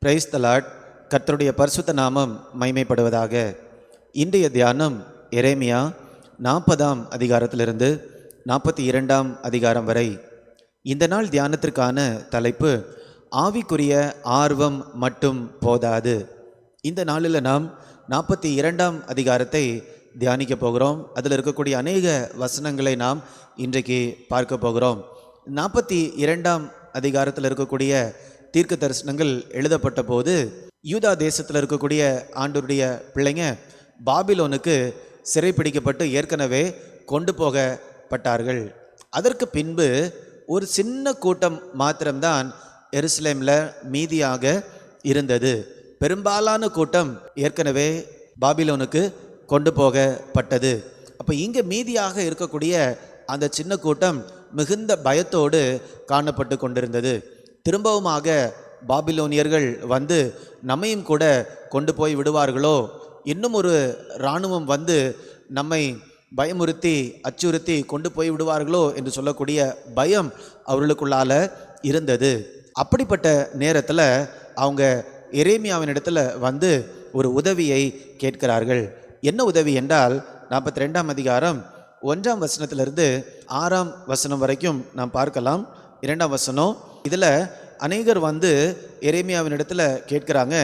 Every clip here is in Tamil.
Praise the Lord. கர்த்தருடைய பரிசுத்த நாமம் மகிமைப்படுவதாக. இன்றைய தியானம் எரேமியா 40ஆம் அதிகாரத்திலிருந்து 42ஆம் அதிகாரம் வரை. இந்த நாள் தியானத்திற்கான தலைப்பு ஆவிக்குரிய ஆர்வம் மட்டும் போதாது. இந்த நாளில் நாம் 42ஆம் அதிகாரத்தை தியானிக்க போகிறோம். அதில் இருக்கக்கூடிய அநேக வசனங்களை நாம் இன்றைக்கு பார்க்க போகிறோம். 42ஆம் அதிகாரத்தில் இருக்கக்கூடிய தீர்க்க தரிசனங்கள் எழுதப்பட்ட போது யூதா தேசத்தில் இருக்கக்கூடிய ஆண்டவருடைய பிள்ளைங்க பாபிலோனுக்கு சிறைப்பிடிக்கப்பட்டு ஏற்கனவே கொண்டு போகப்பட்டார்கள். அதற்கு பின்பு ஒரு சின்ன கூட்டம் மாத்திரம்தான் எருசலேமில் மீதியாக இருந்தது. பெரும்பாலான கூட்டம் ஏற்கனவே பாபிலோனுக்கு கொண்டு போகப்பட்டது. அப்போ இங்கே மீதியாக இருக்கக்கூடிய அந்த சின்ன கூட்டம் மிகுந்த பயத்தோடு காணப்பட்டு கொண்டிருந்தது. திரும்பவுமாக பாபிலோனியர்கள் வந்து நம்மையும் கூட கொண்டு போய் விடுவார்களோ, இன்னும் ஒரு இராணுவம் வந்து நம்மை பயமுறுத்தி அச்சுறுத்தி கொண்டு போய் விடுவார்களோ என்று சொல்லக்கூடிய பயம் அவர்களுக்குள்ளால இருந்தது. அப்படிப்பட்ட நேரத்தில் அவங்க எரேமியாவின் இடத்துல வந்து ஒரு உதவியை கேட்கிறார்கள். என்ன உதவி என்றால் 42ஆம் அதிகாரம் 1ஆம் வசனத்திலிருந்து 6ஆம் வசனம் வரைக்கும் நாம் பார்க்கலாம். 2ஆம் வசனம், இதில் அநேகர் வந்து எரேமியாவின் இடத்துல கேட்கிறாங்க,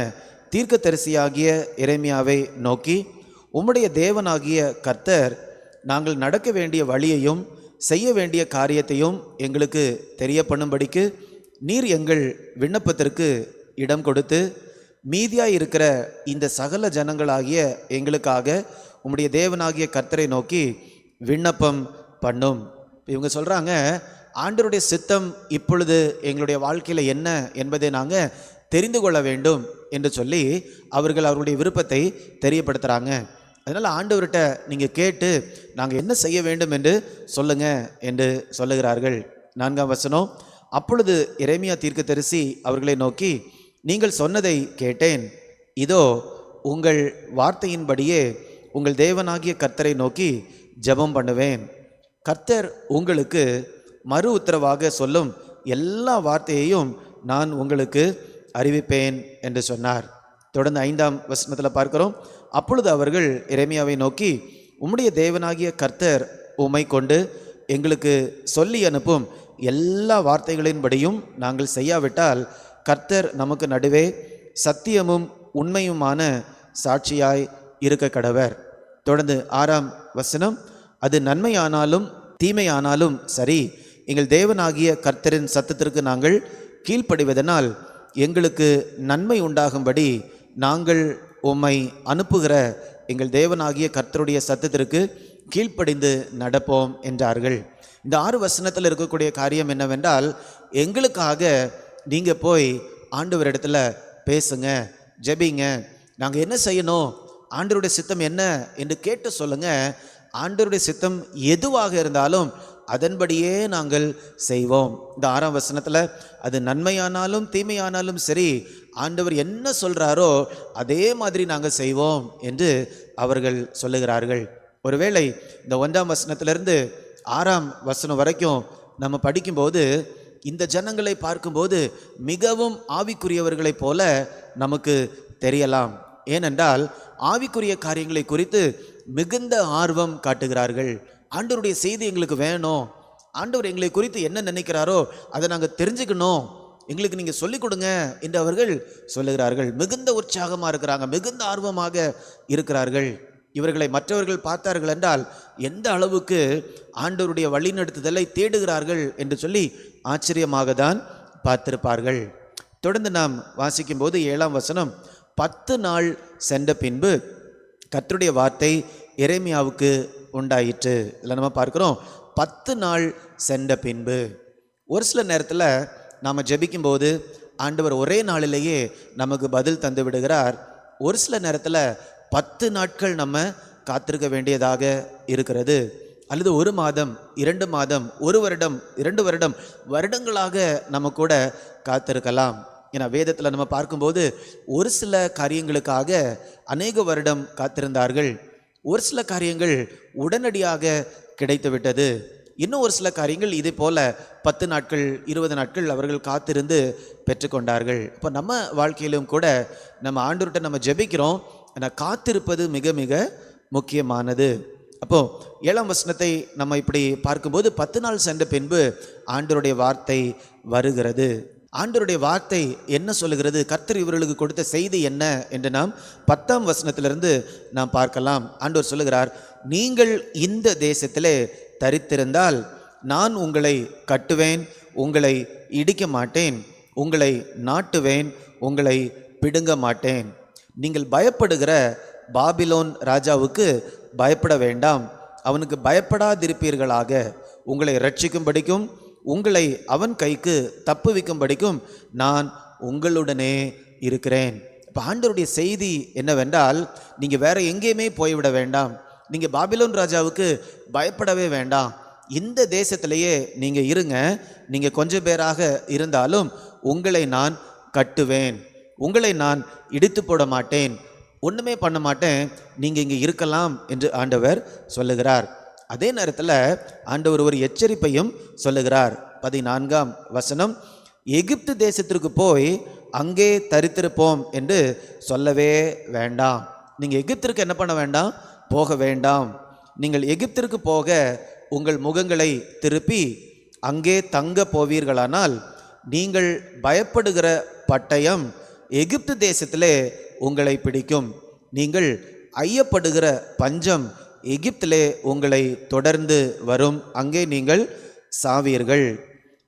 தீர்க்கதரிசியாகிய எரேமியாவை நோக்கி, உம்முடைய தேவனாகிய கர்த்தர் நாங்கள் நடக்க வேண்டிய வழியையும் செய்ய வேண்டிய காரியத்தையும் எங்களுக்கு தெரியப்படும்படிக்கு நீர் எங்கள் விண்ணப்பத்திற்கு இடம் கொடுத்து மீதியாய் இருக்கிற இந்த சகல ஜனங்களாகிய எங்களுக்காக உம்முடைய தேவனாகிய கர்த்தரை நோக்கி விண்ணப்பம் பண்ணும். இவங்க சொல்கிறாங்க, ஆண்டவருடைய சித்தம் இப்பொழுது எங்களுடைய வாழ்க்கையில் என்ன என்பதை நாங்கள் தெரிந்து கொள்ள வேண்டும் என்று சொல்லி அவர்கள் அவருடைய விருப்பத்தை தெரியப்படுத்துகிறாங்க. அதனால் ஆண்டவர்கிட்ட நீங்கள் கேட்டு நாங்கள் என்ன செய்ய வேண்டும் என்று சொல்லுங்க என்று சொல்லுகிறார்கள். 4ஆம் வசனம், அப்பொழுது எரேமியா தீர்க்கதரிசி அவர்களை நோக்கி, நீங்கள் சொன்னதை கேட்டேன். இதோ உங்கள் வார்த்தையின்படியே உங்கள் தேவனாகிய கர்த்தரை நோக்கி ஜெபம் பண்ணுவேன். கர்த்தர் உங்களுக்கு மறு உத்தரவாக சொல்லும் எல்லா வார்த்தையையும் நான் உங்களுக்கு அறிவிப்பேன் என்று சொன்னார். தொடர்ந்து 5ஆம் வசனத்தில் பார்க்கிறோம், அப்பொழுது அவர்கள் எரேமியாவை நோக்கி, உம்முடைய தேவனாகிய கர்த்தர் உம்மை கொண்டு எங்களுக்கு சொல்லி அனுப்பும் எல்லா வார்த்தைகளின்படியும் நாங்கள் செய்யாவிட்டால் கர்த்தர் நமக்கு நடுவே சத்தியமும் உண்மையுமான சாட்சியாய் இருக்க கடவர். தொடர்ந்து 6ஆம் வசனம், அது நன்மையானாலும் தீமையானாலும் சரி, எங்கள் தேவனாகிய கர்த்தரின் சத்தத்திற்கு நாங்கள் கீழ்ப்படிவதனால் எங்களுக்கு நன்மை உண்டாகும்படி நாங்கள் உம்மை அனுப்புகிற எங்கள் தேவனாகிய கர்த்தருடைய சத்தத்திற்கு கீழ்ப்படிந்து நடப்போம் என்றார்கள். இந்த 6 வசனத்தில் இருக்கக்கூடிய காரியம் என்னவென்றால், எங்களுக்காக நீங்கள் போய் ஆண்டவரிடத்துல பேசுங்க, ஜெபிங்க, நாங்கள் என்ன செய்யணும், ஆண்டவருடைய சித்தம் என்ன என்று கேட்டு சொல்லுங்க. ஆண்டவருடைய சித்தம் எதுவாக இருந்தாலும் அதன்படியே நாங்கள் செய்வோம். இந்த 6ஆம் வசனத்தில் அது நன்மையானாலும் தீமையானாலும் சரி, ஆண்டவர் என்ன சொல்கிறாரோ அதே மாதிரி நாங்கள் செய்வோம் என்று அவர்கள் சொல்லுகிறார்கள். ஒருவேளை இந்த 1ஆம் வசனத்திலிருந்து 6ஆம் வசனம் வரைக்கும் நம்ம படிக்கும்போது இந்த ஜனங்களை பார்க்கும்போது மிகவும் ஆவிக்குரியவர்களைப் போல நமக்கு தெரியலாம். ஏனென்றால் ஆவிக்குரிய காரியங்களை குறித்து மிகுந்த ஆர்வம் காட்டுகிறார்கள். ஆண்டவருடைய செய்தி எங்களுக்கு வேணும், ஆண்டவர் எங்களை குறித்து என்ன நினைக்கிறாரோ அதை நாங்கள் தெரிஞ்சுக்கணும், எங்களுக்கு நீங்கள் சொல்லிக் கொடுங்க என்று அவர்கள் சொல்லுகிறார்கள். மிகுந்த உற்சாகமாக இருக்கிறாங்க, மிகுந்த ஆர்வமாக இருக்கிறார்கள். இவர்களை மற்றவர்கள் பார்த்தார்கள் என்றால் எந்த அளவுக்கு ஆண்டவருடைய வழிநடத்துதலை தேடுகிறார்கள் என்று சொல்லி ஆச்சரியமாக தான் பார்த்திருப்பார்கள். தொடர்ந்து நாம் வாசிக்கும்போது 7ஆம் வசனம், 10 நாள் சென்ற பின்பு கர்த்தருடைய வார்த்தை எரேமியாவுக்கு உண்டாயிற்று. இதில் நம்ம பார்க்குறோம் 10 நாள் சென்ற பின்பு. ஒரு சில நேரத்தில் நாம் ஜெபிக்கும்போது ஆண்டவர் ஒரே நாளிலேயே நமக்கு பதில் தந்து விடுகிறார். ஒரு சில நேரத்தில் 10 நாட்கள் நம்ம காத்திருக்க வேண்டியதாக இருக்கிறது. அல்லது 1 மாதம், 2 மாதம், 1 வருடம், 2 வருடம், வருடங்களாக நம்ம கூட காத்திருக்கலாம். ஏன்னா வேதத்தில் நம்ம பார்க்கும்போது ஒரு சில காரியங்களுக்காக அநேக வருடம் காத்திருந்தார்கள். ஒரு சில காரியங்கள் உடனடியாக கிடைத்து விட்டது. இன்னும் ஒரு சில காரியங்கள் இதே போல 10 நாட்கள் 20 நாட்கள் அவர்கள் காத்திருந்து பெற்றுக்கொண்டார்கள். இப்போ நம்ம வாழ்க்கையிலும் கூட நம்ம ஆண்டவர்கிட்ட நம்ம ஜெபிக்கிறோம், ஆனால் காத்திருப்பது மிக மிக முக்கியமானது. அப்போ 7ஆம் வசனத்தை நம்ம இப்படி பார்க்கும்போது 10 நாள் சென்ற பின்பு ஆண்டவருடைய வார்த்தை வருகிறது. ஆண்டவருடைய வார்த்தை என்ன சொல்லுகிறது, கர்த்தர் இவர்களுக்கு கொடுத்த செய்தி என்ன என்று நாம் 10ஆம் வசனத்திலிருந்து நாம் பார்க்கலாம். ஆண்டவர் சொல்லுகிறார், நீங்கள் இந்த தேசத்திலே தரித்திருந்தால் நான் உங்களை கட்டுவேன், உங்களை இடிக்க மாட்டேன், உங்களை நாட்டுவேன், உங்களை பிடுங்க மாட்டேன். நீங்கள் பயப்படுகிற பாபிலோன் ராஜாவுக்கு பயப்பட வேண்டாம், அவனுக்கு பயப்படாதிருப்பீர்களாக. உங்களை ரட்சிக்கும்படிக்கும் உங்களை அவன் கைக்கு தப்புவிக்கும்படிக்கும் நான் உங்களுடனே இருக்கிறேன். இப்போ ஆண்டவருடைய செய்தி என்னவென்றால், நீங்கள் வேற எங்கேயுமே போய்விட வேண்டாம், நீங்கள் பாபிலோன் ராஜாவுக்கு பயப்படவே வேண்டாம், இந்த தேசத்திலேயே நீங்கள் இருங்க. நீங்கள் கொஞ்சம் பேராக இருந்தாலும் உங்களை நான் கட்டுவேன், உங்களை நான் இடித்து போட மாட்டேன், ஒன்றுமே பண்ண மாட்டேன், நீங்கள் இங்கே இருக்கலாம் என்று ஆண்டவர் சொல்லுகிறார். அதே நேரத்தில் ஆண்டவர் ஒரு எச்சரிப்பையும் சொல்லுகிறார். 14ஆம் வசனம், எகிப்து தேசத்திற்கு போய் அங்கே தரித்திருப்போம் என்று சொல்லவே வேண்டாம். நீங்கள் எகிப்திற்கு என்ன பண்ண வேண்டாம், போக வேண்டாம். நீங்கள் எகிப்திற்கு போக உங்கள் முகங்களை திருப்பி அங்கே தங்க போவீர்களானால் நீங்கள் பயப்படுகிற பட்டயம் எகிப்து தேசத்திலே உங்களை பிடிக்கும், நீங்கள் ஐயப்படுகிற பஞ்சம் எகிப்திலே உங்களை தொடர்ந்து வரும், அங்கே நீங்கள் சாவீர்கள்.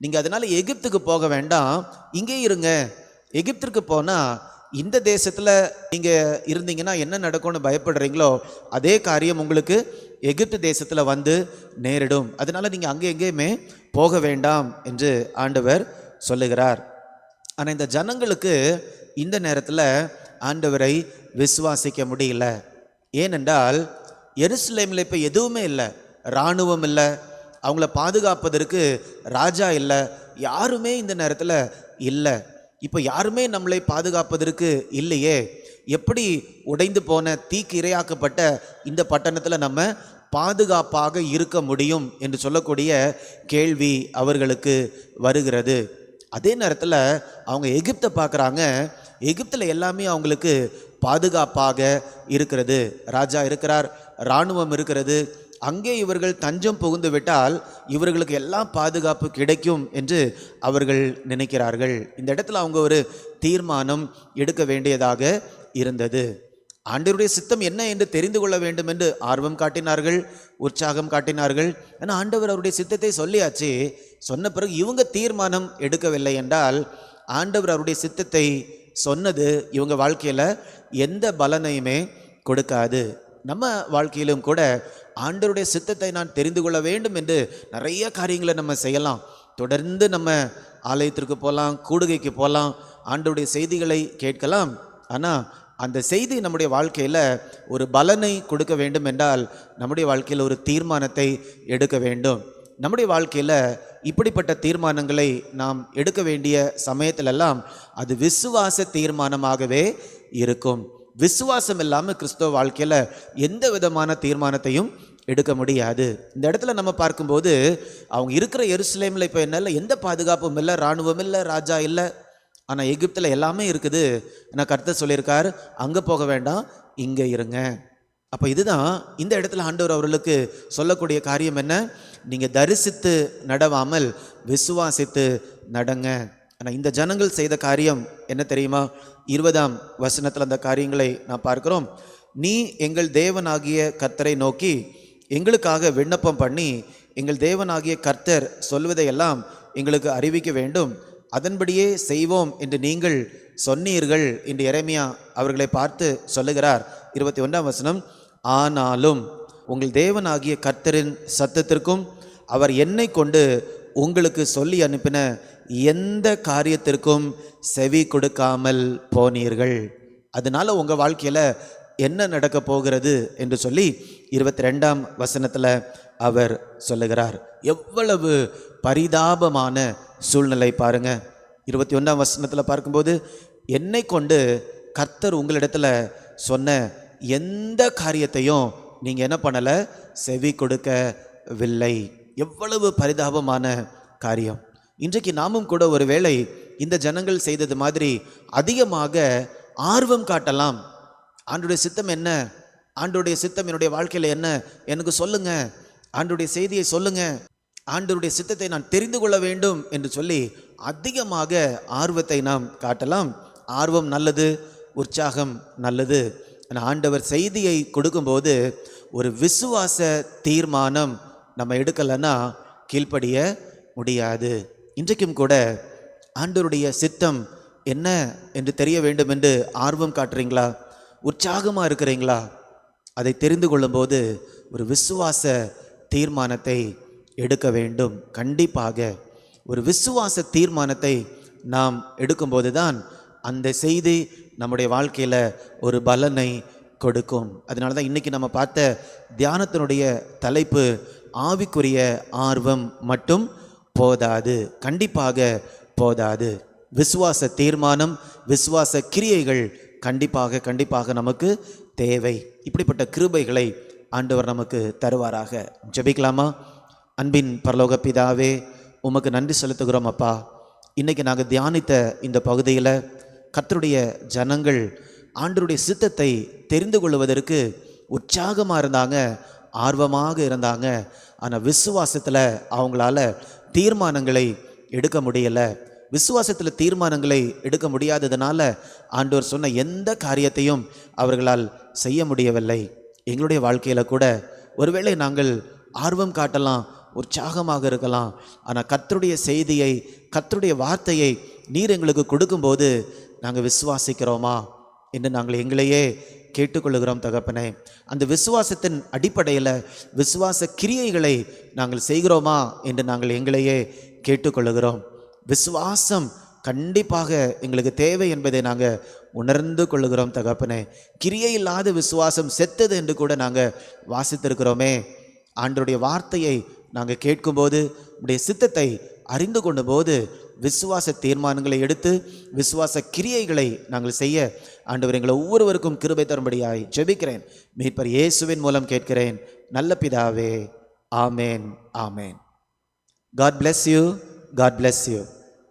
நீங்கள் அதனால் எகிப்துக்கு போக வேண்டாம், இங்கே இருங்க. எகிப்திற்கு போனால் இந்த தேசத்தில் நீங்கள் இருந்தீங்கன்னா என்ன நடக்கும்னு பயப்படுறீங்களோ அதே காரியம் உங்களுக்கு எகிப்து தேசத்தில் வந்து நேரிடும். அதனால் நீங்கள் அங்கே எங்கேயுமே போக வேண்டாம் என்று ஆண்டவர் சொல்லுகிறார். ஆனால் இந்த ஜனங்களுக்கு இந்த நேரத்தில் ஆண்டவரை விசுவாசிக்க முடியல. ஏனென்றால் எருசலேமில் இப்போ எதுவுமே இல்லை, இராணுவம் இல்லை, அவங்கள பாதுகாப்பதற்கு ராஜா இல்லை, யாருமே இந்த நேரத்தில் இல்லை. இப்போ யாருமே நம்மளை பாதுகாப்பதற்கு இல்லையே, எப்படி உடைந்து போன தீக்கு இரையாக்கப்பட்ட இந்த பட்டணத்தில் நம்ம பாதுகாப்பாக இருக்க முடியும் என்று சொல்லக்கூடிய கேள்வி அவர்களுக்கு வருகிறது. அதே நேரத்தில் அவங்க எகிப்தை பார்க்குறாங்க, எகிப்தில் எல்லாமே அவங்களுக்கு பாதுகாப்பாக இருக்கிறது, ராஜா இருக்கிறார், இராணுவம் இருக்கிறது, அங்கே இவர்கள் தஞ்சம் புகுந்து விட்டால் இவர்களுக்கு எல்லாம் பாதுகாப்பு கிடைக்கும் என்று அவர்கள் நினைக்கிறார்கள். இந்த இடத்துல அவங்க ஒரு தீர்மானம் எடுக்க வேண்டியதாக இருந்தது. ஆண்டவருடைய சித்தம் என்ன என்று தெரிந்து கொள்ள வேண்டும் என்று ஆர்வம் காட்டினார்கள், உற்சாகம் காட்டினார்கள். ஆனால் ஆண்டவர் அவருடைய சித்தத்தை சொல்லியாச்சு. சொன்ன பிறகு இவங்க தீர்மானம் எடுக்கவில்லை என்றால் ஆண்டவர் அவருடைய சித்தத்தை சொன்னது இவங்க வாழ்க்கையில் எந்த பலனையுமே கொடுக்காது. நம்ம வாழ்க்கையிலும் கூட ஆண்டவருடைய சித்தத்தை நான் தெரிந்து கொள்ள வேண்டும் என்று நிறைய காரியங்களை நம்ம செய்யலாம். தொடர்ந்து நம்ம ஆலயத்திற்கு போகலாம், கூடுகைக்கு போகலாம், ஆண்டவருடைய செய்திகளை கேட்கலாம். ஆனால் அந்த செய்தி நம்முடைய வாழ்க்கையில் ஒரு பலனை கொடுக்க வேண்டும் என்றால் நம்முடைய வாழ்க்கையில் ஒரு தீர்மானத்தை எடுக்க வேண்டும். நம்முடைய வாழ்க்கையில் இப்படிப்பட்ட தீர்மானங்களை நாம் எடுக்க வேண்டிய சமயத்திலெல்லாம் அது விசுவாச தீர்மானமாகவே இருக்கும். விசுவாசம் இல்லாமல் கிறிஸ்தவ வாழ்க்கையில் எந்த விதமான தீர்மானத்தையும் எடுக்க முடியாது. இந்த இடத்துல நம்ம பார்க்கும்போது அவங்க இருக்கிற எருசலேமில் இப்போ என்ன இல்லை, எந்த பாதுகாப்பும் இல்லை, இராணுவம் இல்லை, ராஜா இல்லை. ஆனால் எகிப்தில் எல்லாமே இருக்குது. ஆனால் கர்த்தர் சொல்லியிருக்கார், அங்கே போக வேண்டாம், இங்கே இருங்க. அப்போ இதுதான் இந்த இடத்துல ஆண்டவர் அவர்களுக்கு சொல்லக்கூடிய காரியம் என்ன, நீங்கள் தரிசித்து நடவாமல் விசுவாசித்து நடங்க. ஆனால் இந்த ஜனங்கள் செய்த காரியம் என்ன தெரியுமா? 20ஆம் வசனத்தில் அந்த காரியங்களை நான் பார்க்கிறோம். நீ எங்கள் தேவனாகிய கர்த்தரை நோக்கி எங்களுக்காக விண்ணப்பம் பண்ணி எங்கள் தேவனாகிய கர்த்தர் சொல்வதையெல்லாம் எங்களுக்கு அறிவிக்க வேண்டும், அதன்படியே செய்வோம் என்று நீங்கள் சொன்னீர்கள் என்று எரேமியா அவர்களை பார்த்து சொல்லுகிறார். 21ஆம் வசனம், ஆனாலும் உங்கள் தேவனாகிய கர்த்தரின் சத்தத்திற்கும் அவர் என்னை கொண்டு உங்களுக்கு சொல்லி அனுப்பின எந்த காரியத்திற்கும் செவி கொடுக்காமல் போனீர்கள். அதனால உங்கள் வாழ்க்கையில் என்ன நடக்க போகிறது என்று சொல்லி 22ஆம் வசனத்தில் அவர் சொல்லுகிறார். எவ்வளவு பரிதாபமான சூழ்நிலை பாருங்க. 21ஆம் வசனத்தில் பார்க்கும்போது, என்னை கொண்டு கர்த்தர் உங்களிடத்தில் சொன்ன எந்த காரியத்தையும் நீங்கள் என்ன பண்ணலை, செவி கொடுக்கவில்லை. எவ்வளவு பரிதாபமான காரியம். இன்றைக்கு நாமும் கூட ஒருவேளை இந்த ஜனங்கள் செய்தது மாதிரி அதிகமாக ஆர்வம் காட்டலாம். ஆண்டவருடைய சித்தம் என்ன, ஆண்டவருடைய சித்தம் என்னுடைய வாழ்க்கையில் என்ன, எனக்கு சொல்லுங்க, ஆண்டவருடைய செய்தியை சொல்லுங்க, ஆண்டவருடைய சித்தத்தை நான் தெரிந்து கொள்ள வேண்டும் என்று சொல்லி அதிகமாக ஆர்வத்தை நாம் காட்டலாம். ஆர்வம் நல்லது, உற்சாகம் நல்லது. ஆனால் ஆண்டவர் செய்தியை கொடுக்கும்போது ஒரு விசுவாச தீர்மானம் நம்ம எடுக்கலைன்னா கீழ்ப்படிய முடியாது. இன்றைக்கும் கூட ஆண்டவருடைய சித்தம் என்ன என்று தெரிய வேண்டும் என்று ஆர்வம் காட்டுறீங்களா, உற்சாகமாக இருக்கிறீங்களா? அதை தெரிந்து கொள்ளும்போது ஒரு விசுவாச தீர்மானத்தை எடுக்க வேண்டும். கண்டிப்பாக ஒரு விசுவாச தீர்மானத்தை நாம் எடுக்கும்போது தான் அந்த செய்தி நம்முடைய வாழ்க்கையில் ஒரு பலனை கொடுக்கும். அதனால தான் இன்றைக்கி நம்ம பார்த்த தியானத்தினுடைய தலைப்பு ஆவிக்குரிய ஆர்வம் மட்டும் போதாது, கண்டிப்பாக போதாது. விசுவாச தீர்மானம், விசுவாச கிரியைகள் கண்டிப்பாக நமக்கு தேவை. இப்படிப்பட்ட கிருபைகளை ஆண்டவர் நமக்கு தருவாராக. ஜெபிக்கலாமா? அன்பின் பரலோக பிதாவே, உமக்கு நன்றி செலுத்துகிறோம் அப்பா. இன்றைக்கி நாங்கள் தியானித்த இந்த பகுதியில் கர்த்தருடைய ஜனங்கள் ஆண்டவருடைய சித்தத்தை தெரிந்து கொள்வதற்கு உற்சாகமாக இருந்தாங்க, ஆர்வமாக இருந்தாங்க. ஆனால் விசுவாசத்தில் அவங்களால தீர்மானங்களை எடுக்க முடியலை. விசுவாசத்தில் தீர்மானங்களை எடுக்க முடியாததுனால ஆண்டவர் சொன்ன எந்த காரியத்தையும் அவர்களால் செய்ய முடியவில்லை. எங்களுடைய வாழ்க்கையில் கூட ஒருவேளை நாங்கள் ஆர்வம் காட்டலாம், உற்சாகமாக இருக்கலாம். ஆனால் கர்த்தருடைய செய்தியை, கர்த்தருடைய வார்த்தையை நீர் எங்களுக்கு கொடுக்கும்போது நாங்கள் விசுவாசிக்கிறோமா என்று நாங்கள் எங்களையே கேட்டுக்கொள்ளுகிறோம் தகப்பனே. அந்த விசுவாசத்தின் அடிப்படையில் விசுவாச கிரியைகளை நாங்கள் செய்கிறோமா என்று நாங்கள் எங்களையே கேட்டுக்கொள்ளுகிறோம். விசுவாசம் கண்டிப்பாக எங்களுக்கு தேவை என்பதை நாங்கள் உணர்ந்து கொள்ளுகிறோம் தகப்பனே. கிரியை இல்லாத விசுவாசம் செத்தது என்று கூட நாங்கள் வாசித்திருக்கிறோமே. ஆண்டவருடைய வார்த்தையை நாங்கள் கேட்கும்போது, உடைய சித்தத்தை அறிந்து கொண்ட போது விசுவாச தீர்மானங்களை எடுத்து விசுவாச கிரியைகளை நாங்கள் செய்ய ஆண்டவர் எங்களை ஒவ்வொருவருக்கும் கிருபை தரும்படியாய் ஜெபிக்கிறேன். மீட்பர் இயேசுவின் மூலம் கேட்கிறேன் நல்ல பிதாவே. ஆமேன், ஆமேன். God bless you. God bless you.